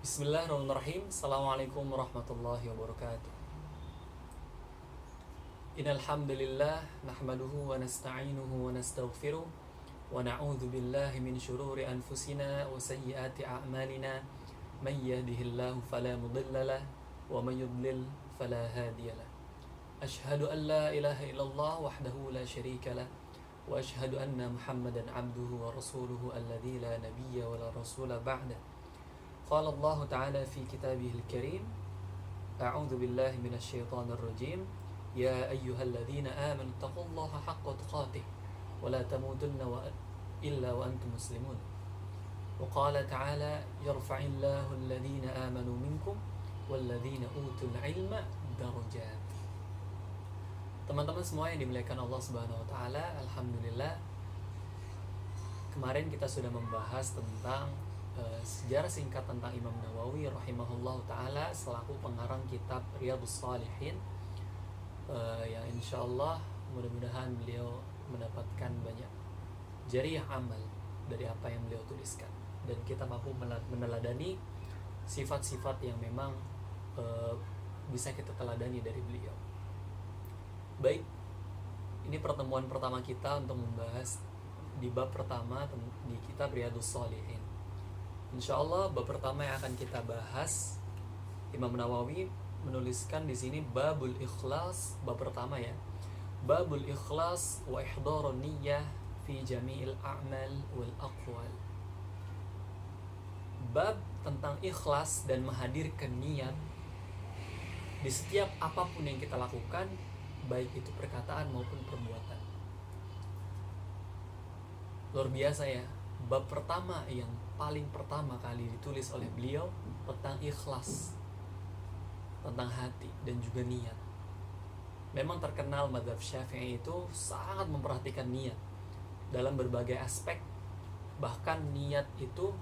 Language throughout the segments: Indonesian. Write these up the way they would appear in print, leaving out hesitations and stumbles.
Bismillahirrahmanirrahim. Assalamualaikum warahmatullahi wabarakatuh. Innal hamdalillah nahmaduhu wa nasta'inuhu wa nastaghfiruh wa na'udzu billahi min shururi anfusina wa sayyiati a'malina may yahdihillahu fala mudilla lahu wa may yudlil fala hadiya lahu. Ashhadu an la ilaha illallah wahdahu la syarika lah wa ashhadu anna Muhammadan 'abduhu wa rasuluhu alladzi la nabiyya wa la rasula ba'da. قال الله تعالى في كتابه الكريم أعوذ بالله من الشيطان الرجيم يا أيها الذين آمنوا اتقوا الله حق تقاته ولا تموتن إلا وأنتم مسلمون وقال تعالى يرفع الله الذين آمنوا منكم والذين أوتوا العلم درجات. Teman-teman semua yang dimuliakan Allah Subhanahu wa taala, alhamdulillah kemarin kita sudah membahas tentang sejarah singkat tentang Imam Nawawi rahimahullah ta'ala selaku pengarang kitab Riyadhus Shalihin, yang insya Allah mudah-mudahan beliau mendapatkan banyak jariah amal dari apa yang beliau tuliskan dan kita mampu meneladani sifat-sifat yang memang bisa kita teladani dari beliau. Baik, ini pertemuan pertama kita untuk membahas di bab pertama di kitab Riyadhus Shalihin. Insyaallah bab pertama yang akan kita bahas, Imam Nawawi menuliskan di sini babul ikhlas, bab pertama ya. Babul ikhlas wa ihdharun niyyah fi jami'il a'mal wal aqwal. Bab tentang ikhlas dan menghadirkan niat di setiap apapun yang kita lakukan, baik itu perkataan maupun perbuatan. Luar biasa ya. Bab pertama yang paling pertama kali ditulis oleh beliau tentang ikhlas, tentang hati dan juga niat. Memang terkenal mazhab Syafi'i itu sangat memperhatikan niat dalam berbagai aspek. Bahkan niat itu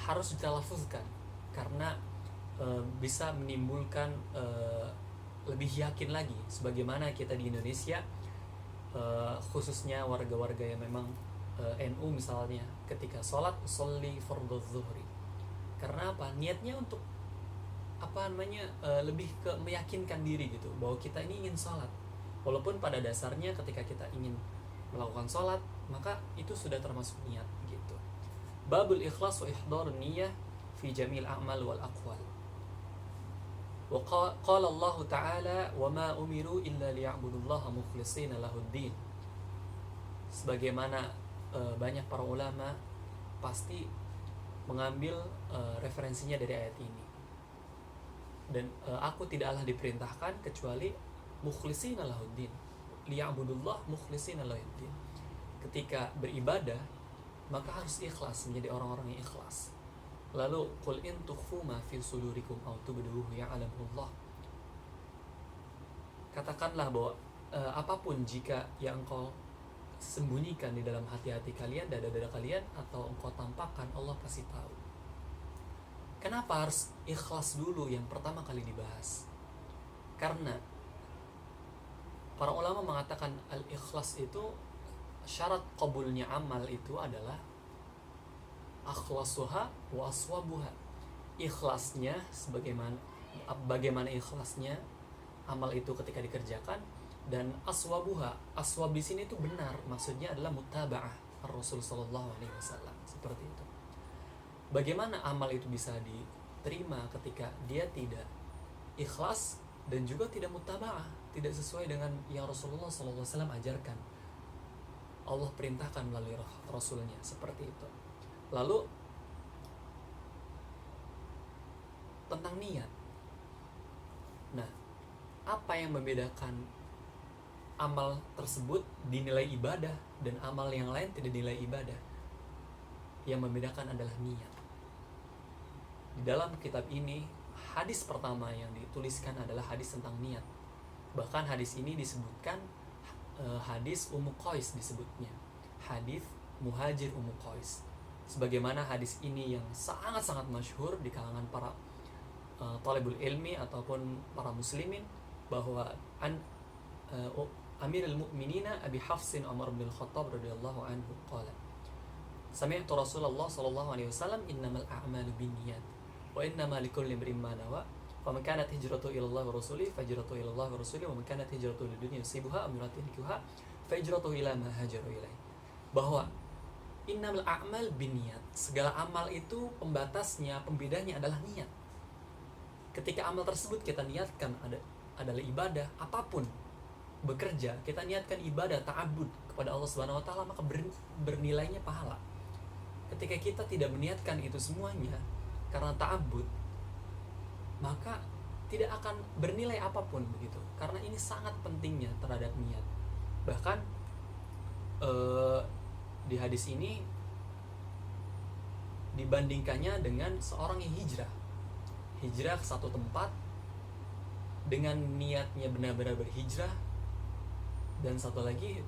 harus ditalaffuzkan karena bisa menimbulkan lebih yakin lagi. Sebagaimana kita di Indonesia, khususnya warga-warga yang memang NU misalnya, ketika sholat sholli fardhu zuhri, karena apa? Niatnya untuk lebih ke meyakinkan diri gitu bahwa kita ini ingin sholat, walaupun pada dasarnya ketika kita ingin melakukan sholat maka itu sudah termasuk niat gitu. Babul ikhlas wa ihdar niyyah fi jamil a'mal wal aqwal. Wa qala Allah ta'ala wa ma umiru illa liya'budullaha mukhlishina lahuddin. Sebagaimana banyak para ulama pasti mengambil referensinya dari ayat ini. Dan aku tidaklah diperintahkan kecuali mukhlishina lahuddin, liya'budullah mukhlishina lahuddin. Ketika beribadah maka harus ikhlas, menjadi orang-orang yang ikhlas. Lalu qul in tukhfu ma fi sudurikum aw tubduhu ya'lamullah. Katakanlah bahwa apapun jika yang engkau sembunyikan di dalam hati-hati kalian, dada-dada kalian, atau engkau tampakkan, Allah pasti tahu. Kenapa harus ikhlas dulu yang pertama kali dibahas? Karena para ulama mengatakan al-ikhlas itu syarat qabulnya amal itu adalah akhlasuha wa aswabuha. Ikhlasnya bagaimana ikhlasnya amal itu ketika dikerjakan, dan aswabuha, aswab di sini itu benar, maksudnya adalah mutaba'ah Rasul sallallahu alaihi wasallam, seperti itu. Bagaimana amal itu bisa diterima ketika dia tidak ikhlas dan juga tidak mutaba'ah, tidak sesuai dengan yang Rasulullah sallallahu alaihi wasallam ajarkan, Allah perintahkan melalui Rasulnya, seperti itu. Lalu tentang niat. Nah, apa yang membedakan amal tersebut dinilai ibadah dan amal yang lain tidak dinilai ibadah? Yang membedakan adalah niat. Di dalam kitab ini, hadis pertama yang dituliskan adalah hadis tentang niat. Bahkan hadis ini disebutkan hadis Ummu Qais disebutnya, hadis Muhajir Ummu Qais. Sebagaimana hadis ini yang sangat-sangat masyhur di kalangan para talibul ilmi ataupun para muslimin, bahwa Amirul Mukminina Abi Hafsin Umar bin Khattab radhiyallahu anhu qala Sami'tu Rasulullah sallallahu alaihi wasallam innamal a'malu binniyat wa wa innama likulli imrin ma nawa faman kanat hijratuhu ila Allah wa rasulihi fahijratuhu ila Allah wa rasulihi wa man kanat hijratuhu lidunya yusibuha aw imra'atin yankihuha fahijratuhu ila ma hajara ilaih. Bahwa innamal a'mal binniyat, segala amal itu pembatasnya, pembedanya adalah niat. Ketika amal tersebut kita niatkan adalah ibadah apapun, bekerja kita niatkan ibadah ta'abbud kepada Allah Subhanahu wa taala, maka bernilainya pahala. Ketika kita tidak meniatkan itu semuanya karena ta'abbud, maka tidak akan bernilai apapun begitu. Karena ini sangat pentingnya terhadap niat. Bahkan di hadis ini dibandingkannya dengan seorang yang hijrah ke satu tempat dengan niatnya benar-benar berhijrah, dan satu lagi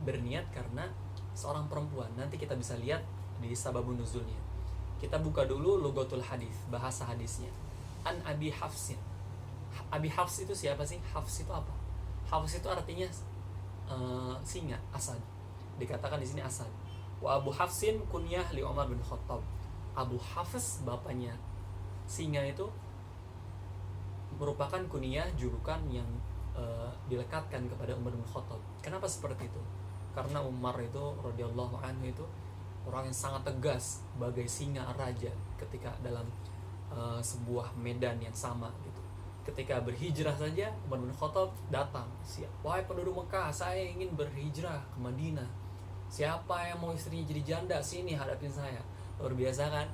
berniat karena seorang perempuan. Nanti kita bisa lihat di sababun nuzulnya. Kita buka dulu lugatul hadis, bahasa hadisnya. An Abi Hafsin. Abi Hafs itu siapa sih? Hafs itu apa? Hafs itu artinya singa, asad. Dikatakan di sini asad. Wa Abu Hafsin kunyah li Umar bin Khattab. Abu Hafs bapaknya singa itu merupakan kunyah, julukan yang dilekatkan kepada Umar bin Khattab. Kenapa seperti itu? Karena Umar itu radhiyallahu anhu itu orang yang sangat tegas, bagai singa raja ketika dalam sebuah medan yang sama gitu. Ketika berhijrah saja, Umar bin Khattab datang, wahai penduduk Mekah, saya ingin berhijrah ke Madinah. Siapa yang mau istrinya jadi janda, sini hadapin saya. Luar biasa kan?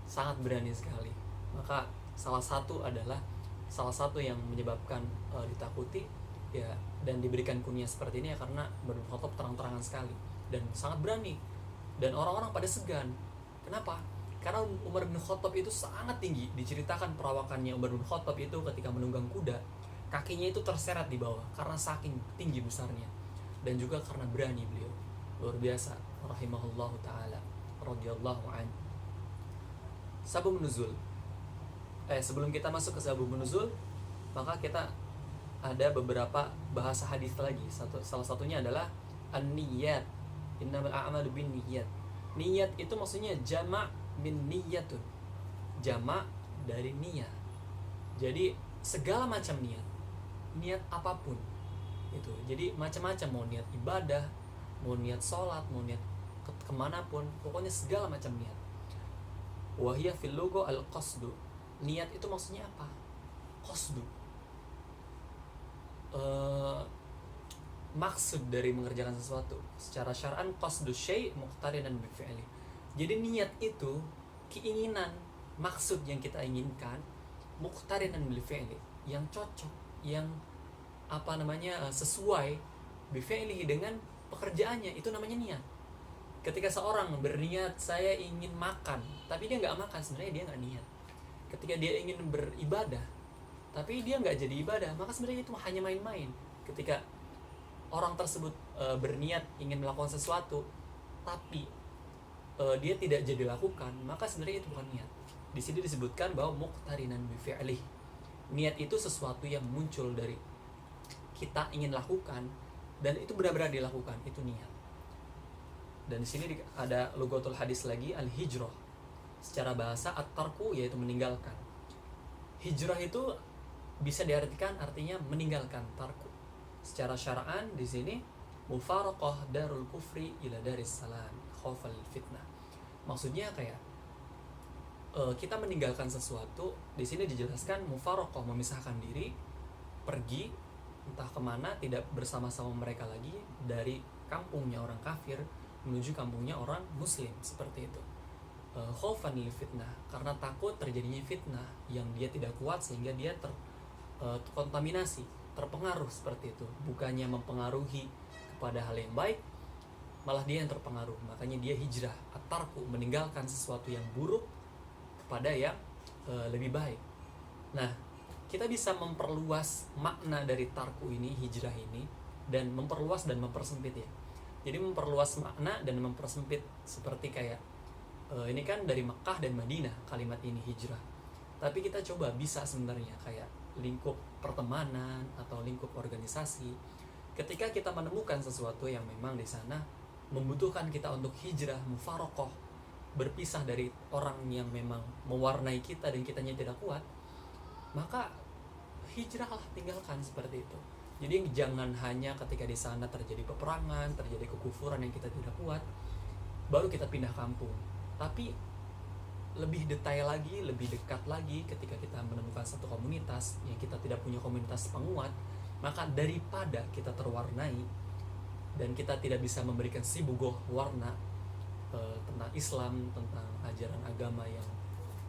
Sangat berani sekali. Maka salah satu yang menyebabkan ditakuti ya dan diberikan kunyah seperti ini ya karena Umar bin Khattab terang-terangan sekali dan sangat berani, dan orang-orang pada segan. Kenapa? Karena Umar bin Khattab itu sangat tinggi. Diceritakan perawakannya Umar bin Khattab itu ketika menunggang kuda, kakinya itu terseret di bawah karena saking tinggi besarnya, dan juga karena berani beliau. Luar biasa, rahimahullahu ta'ala, radhiyallahu anhu. Sababun nuzul. Sebelum kita masuk ke sababun nuzul, maka kita ada beberapa bahasa hadis lagi. Salah satunya adalah an-niyat. Innamal a'malu binniyat. Niyat itu maksudnya jama' min niyatun. Jama' dari niat. Jadi segala macam niat. Niat apapun. Itu. Jadi macam-macam, mau niat ibadah, mau niat sholat, mau niat kemanapun, pokoknya segala macam niat. Wahiyya fil logo al-qasdu. Niat itu maksudnya apa? Qasdu. Maksud dari mengerjakan sesuatu. Secara syar'an qasdu syai' muqtarinan bi fi'li. Jadi niat itu keinginan, maksud yang kita inginkan, muqtarinan bil fi'li, yang cocok, yang sesuai bi fi'lihi dengan pekerjaannya, itu namanya niat. Ketika seorang berniat saya ingin makan, tapi dia nggak makan, sebenarnya dia nggak niat. Ketika dia ingin beribadah, tapi dia nggak jadi ibadah, maka sebenarnya itu hanya main-main. Ketika orang tersebut berniat ingin melakukan sesuatu, tapi dia tidak jadi lakukan, maka sebenarnya itu bukan niat. Di sini disebutkan bahwa muqtarinan bi fi'lih. Niat itu sesuatu yang muncul dari kita ingin lakukan dan itu benar-benar dilakukan, itu niat. Dan di sini ada lugatul hadis lagi, al-hijrah. Secara bahasa at-tarku yaitu meninggalkan. Hijrah itu bisa diartikan artinya meninggalkan, tarku. Secara syara'an di sini mufaraqah darul kufri ila daris salam khaufal fitnah. Maksudnya kayak kita meninggalkan sesuatu. Di sini dijelaskan mufaraqah, memisahkan diri, pergi entah kemana, tidak bersama-sama mereka lagi, dari kampungnya orang kafir menuju kampungnya orang muslim, seperti itu. Khaufan lil fitnah, karena takut terjadinya fitnah yang dia tidak kuat sehingga dia terkontaminasi, terpengaruh seperti itu. Bukannya mempengaruhi kepada hal yang baik, malah dia yang terpengaruh. Makanya dia hijrah, at-tarku, meninggalkan sesuatu yang buruk kepada yang lebih baik. Nah, kita bisa memperluas makna dari tarku ini, hijrah ini, dan memperluas dan mempersempit ya. Jadi memperluas makna dan mempersempit, seperti kayak ini kan dari Mekah dan Madinah kalimat ini hijrah. Tapi kita coba bisa sebenarnya kayak lingkup pertemanan atau lingkup organisasi. Ketika kita menemukan sesuatu yang memang di sana membutuhkan kita untuk hijrah, mufaraqah, berpisah dari orang yang memang mewarnai kita dan kitanya tidak kuat, maka hijrahlah, tinggalkan seperti itu. Jadi jangan hanya ketika di sana terjadi peperangan, terjadi kekufuran yang kita tidak kuat, baru kita pindah kampung. Tapi lebih detail lagi, lebih dekat lagi ketika kita menemukan satu komunitas yang kita tidak punya komunitas penguat, maka daripada kita terwarnai dan kita tidak bisa memberikan sibugoh warna tentang Islam, tentang ajaran agama yang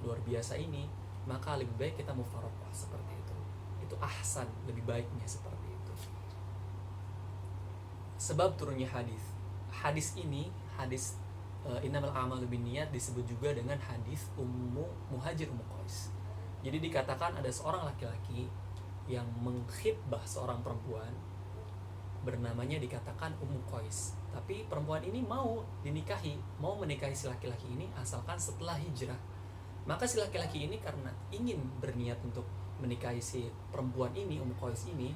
luar biasa ini, maka lebih baik kita mufaroqah seperti itu. Itu ahsan, lebih baiknya seperti itu. Sebab turunnya hadis ini, hadis innamal a'malu binniyat, disebut juga dengan hadis Muhajir Ummu Qais. Jadi dikatakan ada seorang laki-laki yang mengkhitbah seorang perempuan, bernamanya dikatakan Ummu Qais. Tapi perempuan ini mau menikahi si laki-laki ini asalkan setelah hijrah. Maka si laki-laki ini karena ingin berniat untuk menikahi si perempuan ini, Ummu Qais ini,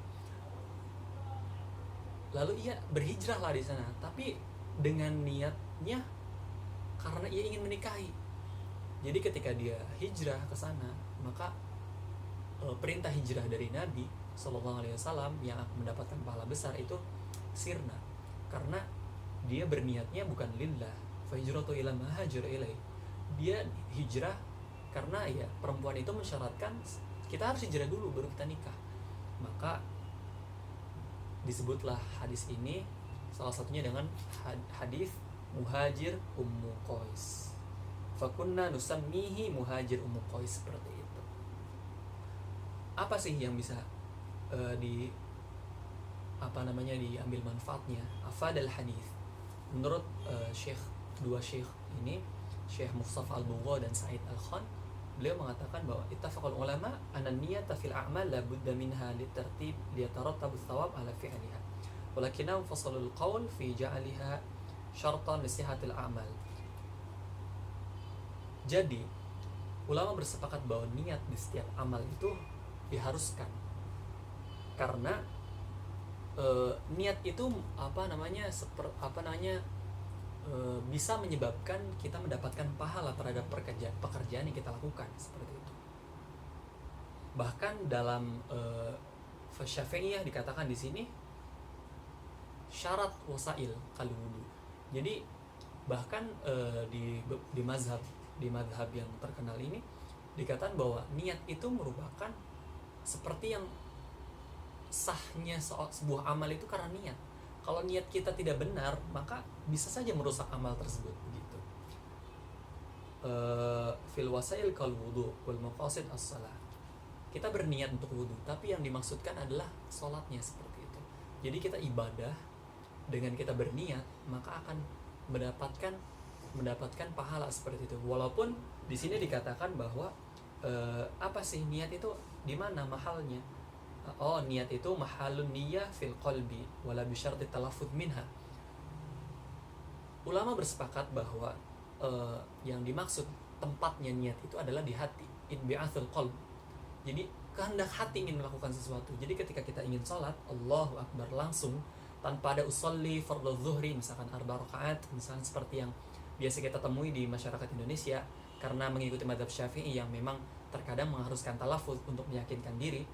lalu ia berhijrahlah di sana, tapi dengan niatnya karena ia ingin menikahi. Jadi ketika dia hijrah ke sana, maka perintah hijrah dari Nabi SAW yang akan mendapatkan pahala besar itu sirna, karena dia berniatnya bukan lillah, fa hijratu ila ma hajara ilaih. Dia hijrah karena ya perempuan itu mensyaratkan kita harus hijrah dulu baru kita nikah. Maka disebutlah hadis ini salah satunya dengan hadis Muhajir Ummu Qais. Fakunna nusammihi Muhajir Ummu Qais, seperti itu. Apa sih yang bisa diambil manfaatnya? Afadal hadis. Menurut dua syekh ini, Syekh Mustafa Al-Bugha dan Sa'id Al-Khan, beliau mengatakan bahwa ittafaqal ulama anna niyata fil a'mal la budda minha litartib liyatarattabu thawab ala fi'liha. Walakinna fasalul qaul fi ja'aliha syartan lisihatil a'mal. Jadi ulama bersepakat bahwa niat di setiap amal itu diharuskan, karena niat itu bisa menyebabkan kita mendapatkan pahala terhadap pekerjaan yang kita lakukan, seperti itu. Bahkan dalam Syafi'iyah dikatakan di sini syarat wasail kal wudu. Jadi bahkan di mazhab yang terkenal ini dikatakan bahwa niat itu merupakan seperti yang sahnya sebuah amal itu karena niat. Kalau niat kita tidak benar, maka bisa saja merusak amal tersebut, begitu. Fil wasail kal wudu wal maqasid as-shalah. Kita berniat untuk wudu, tapi yang dimaksudkan adalah sholatnya, seperti itu. Jadi kita ibadah dengan kita berniat, maka akan mendapatkan pahala seperti itu. Walaupun di sini dikatakan bahwa apa sih niat itu, di mana mahalnya? Niat itu mahalun niyah fil qalbi wala bi syarti talaffuz minha. Ulama bersepakat bahwa yang dimaksud tempatnya niat itu adalah di hati, inbi'athul qalb. Jadi kehendak hati ingin melakukan sesuatu. Jadi ketika kita ingin sholat, Allahu Akbar, langsung tanpa ada usolli fardhu zuhri, misalkan 4 rakaat, misalkan seperti yang biasa kita temui di masyarakat Indonesia, karena mengikuti mazhab Syafi'i yang memang terkadang mengharuskan talafuz untuk meyakinkan diri,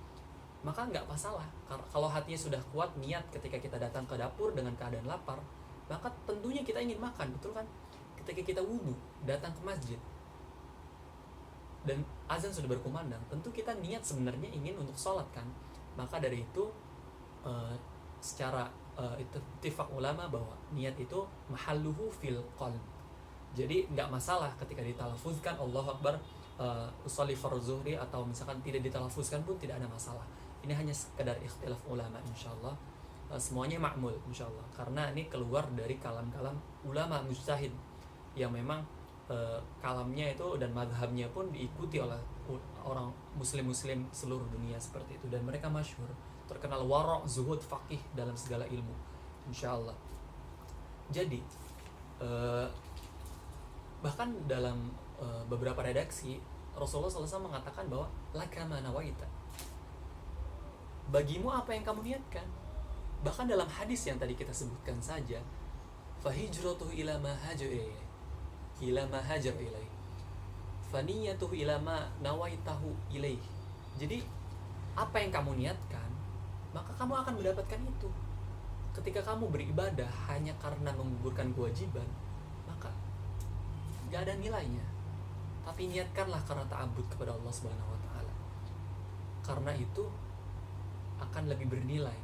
maka nggak masalah. Kalau hatinya sudah kuat niat ketika kita datang ke dapur dengan keadaan lapar, maka tentunya kita ingin makan, betul kan? Ketika kita wudu, datang ke masjid dan azan sudah berkumandang, tentu kita niat sebenarnya ingin untuk sholat kan? Maka dari itu secara ittifaq ulama bahwa niat itu mahalluhu fil qalb. Jadi nggak masalah ketika ditalafuzkan Allahu Akbar, usolli fardhu zuhri, atau misalkan tidak ditalafuzkan pun tidak ada masalah. Ini hanya sekedar ikhtilaf ulama, insyaallah semuanya ma'mul insyaallah, karena ini keluar dari kalam-kalam ulama mujtahid yang memang kalamnya itu dan madhabnya pun diikuti oleh orang muslim seluruh dunia, seperti itu, dan mereka masyhur, terkenal wara', zuhud, faqih dalam segala ilmu, insyaallah. Jadi bahkan dalam beberapa redaksi Rasulullah SAW mengatakan bahwa laka ma nawaita, bagimu apa yang kamu niatkan. Bahkan dalam hadis yang tadi kita sebutkan saja, fa hijratuhu ila ma hajara, ila ma hajar ilaih, faniyatuhu ila ma nawaitahu ilaih. Jadi apa yang kamu niatkan, maka kamu akan mendapatkan itu. Ketika kamu beribadah hanya karena menggugurkan kewajiban, maka gak ada nilainya. Tapi niatkanlah karena ta'abbud kepada Allah Subhanahu wa taala. Karena itu akan lebih bernilai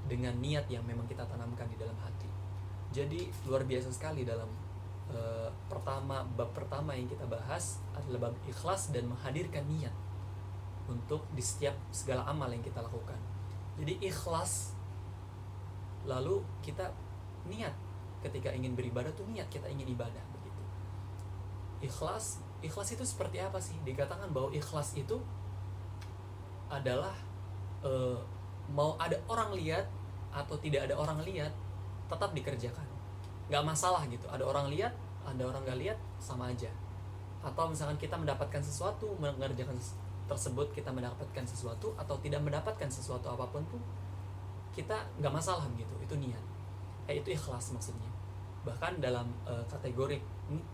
dengan niat yang memang kita tanamkan di dalam hati. Jadi luar biasa sekali dalam bab pertama yang kita bahas adalah bab ikhlas dan menghadirkan niat untuk di setiap segala amal yang kita lakukan. Jadi ikhlas, lalu kita niat ketika ingin beribadah tuh niat kita ingin ibadah begitu. Ikhlas itu seperti apa sih? Dikatakan bahwa ikhlas itu adalah mau ada orang lihat atau tidak ada orang lihat tetap dikerjakan, nggak masalah gitu. Ada orang lihat, ada orang nggak lihat, sama aja. Atau misalkan kita mendapatkan sesuatu, mengerjakan tersebut, kita mendapatkan sesuatu atau tidak mendapatkan sesuatu apapun pun, kita nggak masalah begitu. Itu niat, itu ikhlas maksudnya. Bahkan dalam kategori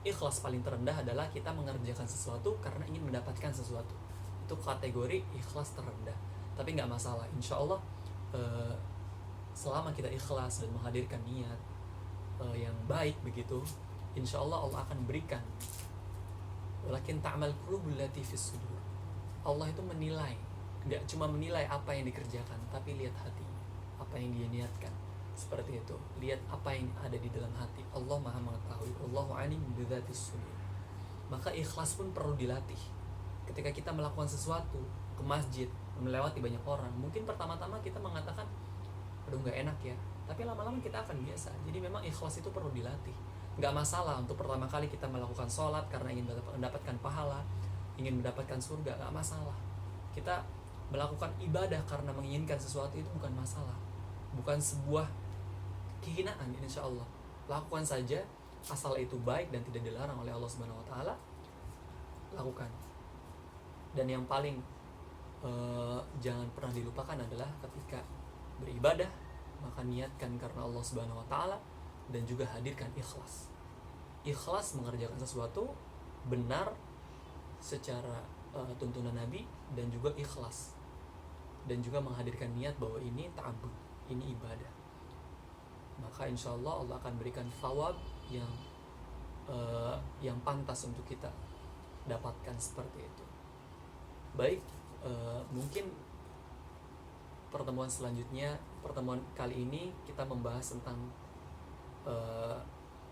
ikhlas paling terendah adalah kita mengerjakan sesuatu karena ingin mendapatkan sesuatu. Itu kategori ikhlas terendah. Tapi nggak masalah, insya Allah selama kita ikhlas dan menghadirkan niat yang baik begitu, insya Allah Allah akan berikan. Walakin ta'mal qulubul lati fis sudur. Allah itu menilai, nggak cuma menilai apa yang dikerjakan, tapi lihat hati, apa yang dia niatkan. Seperti itu, lihat apa yang ada di dalam hati. Allah Maha mengetahui. Allahu alim bidzatis sudur. Maka ikhlas pun perlu dilatih. Ketika kita melakukan sesuatu, ke masjid, melewati banyak orang, mungkin pertama-tama kita mengatakan, aduh nggak enak ya, tapi lama-lama kita akan biasa. Jadi memang ikhlas itu perlu dilatih. Nggak masalah untuk pertama kali kita melakukan sholat karena ingin mendapatkan pahala, ingin mendapatkan surga, nggak masalah. Kita melakukan ibadah karena menginginkan sesuatu itu bukan masalah, bukan sebuah kehinaan. Insya Allah lakukan saja, asal itu baik dan tidak dilarang oleh Allah Subhanahu Wa Taala, lakukan. Dan yang paling jangan pernah dilupakan adalah ketika beribadah, maka niatkan karena Allah Subhanahu Wa Taala dan juga hadirkan ikhlas. Ikhlas mengerjakan sesuatu benar secara tuntunan Nabi, dan juga ikhlas, dan juga menghadirkan niat bahwa ini ta'abbud, ini ibadah. Maka insya Allah Allah akan berikan thawab yang pantas untuk kita dapatkan seperti itu. Baik, mungkin pertemuan selanjutnya, pertemuan kali ini kita membahas tentang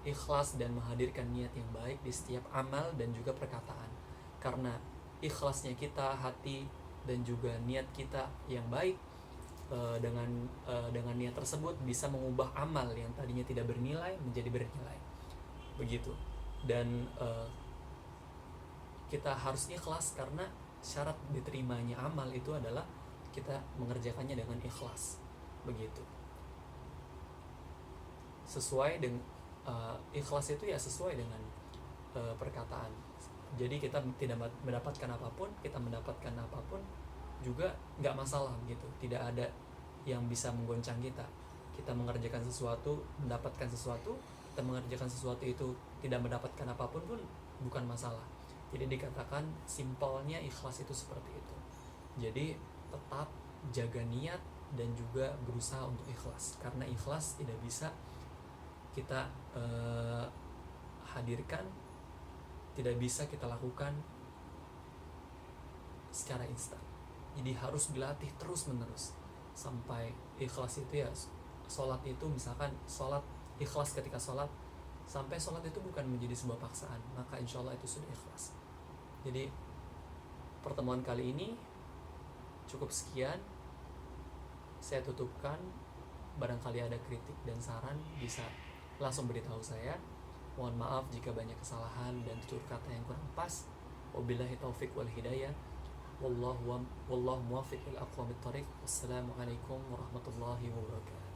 ikhlas dan menghadirkan niat yang baik di setiap amal dan juga perkataan. Karena ikhlasnya kita, hati dan juga niat kita yang baik, dengan niat tersebut bisa mengubah amal yang tadinya tidak bernilai menjadi bernilai begitu. Dan kita harus ikhlas karena syarat diterimanya amal itu adalah kita mengerjakannya dengan ikhlas begitu. Sesuai dengan ikhlas itu ya sesuai dengan perkataan. Jadi kita tidak mendapatkan apapun, kita mendapatkan apapun juga nggak masalah gitu. Tidak ada yang bisa menggoncang kita. Kita mengerjakan sesuatu, mendapatkan sesuatu. Kita mengerjakan sesuatu itu tidak mendapatkan apapun pun bukan masalah. Jadi dikatakan simpelnya ikhlas itu seperti itu. Jadi tetap jaga niat dan juga berusaha untuk ikhlas. Karena ikhlas tidak bisa kita hadirkan, tidak bisa kita lakukan secara instan. Jadi harus dilatih terus menerus sampai ikhlas itu ya. Sholat itu misalkan sholat, ikhlas ketika sholat, sampai sholat itu bukan menjadi sebuah paksaan, maka insya Allah itu sudah ikhlas. Jadi pertemuan kali ini cukup sekian, saya tutupkan. Barangkali ada kritik dan saran bisa langsung beritahu saya. Mohon maaf jika banyak kesalahan dan tutur kata yang kurang pas. Wabillahi taufik wal hidayah. Wallahu muwaffiq ila aqwamit thoriq. Wassalamualaikum warahmatullahi wabarakatuh.